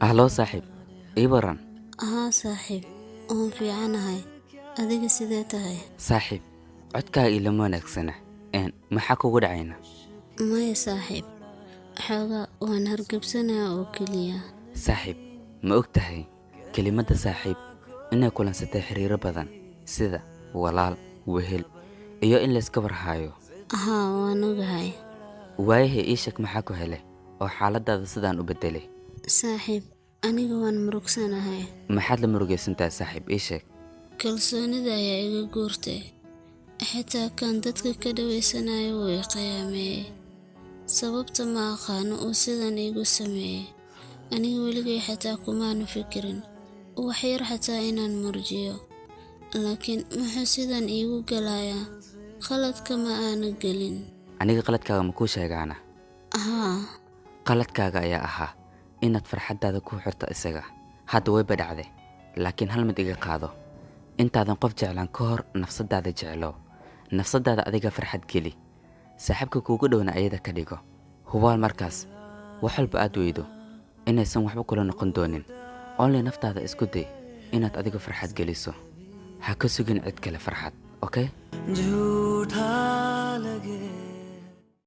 أهلا صاحب. إيه بران؟ ها صاحب. في عنهاي. أديك سيدتهاي. صاحب. عدكا إلى مونكسنة. ما حكو قد عينا. ما يا صاحب. حاجة وانا هرقب سنة وكليا. صاحب. ما أكتهي كلمة صاحب إنها كلن ستحرير بدن سيدا ولال وهل إيو إن لسكبر هايو ها وانوغهاي. وايه إيشك محاكو هله أو حالة دادا سدان أبدله. صاحب. أنيق وان مرقسانهاي. ما حد لمرقي سنتا صاحب إيشك kalsoonida ayaa iga guurtay xitaa kan dadka ka dhawaysanayo way qiyaamee sababta ma aqaano oo sidan igu sameeyay aniga weligay xataa kumaanu fikirin wax yar xataa inaan murjiyo laakiin muxuu sidan igu galayaa qaladka ma aana gelin aniga qaladkaaga makuu sheegaana haa qaladkaaga ayaa ahaa inaad farxadaada ku xirto isaga hadda way badhacday laakiin hal mid iga qaado intaadan qof jeclaan ka hor nafsadaada jeclo nafsadaada adiga farxad geli saaxiibka kuugu dhowna ayada ka dhigo hubaal markaas wax walba aad weydo inaysan waxba kula noqon doonin only naftaada isku day inaad adiga farxad geliso ha ka sugin cid kale farxad okay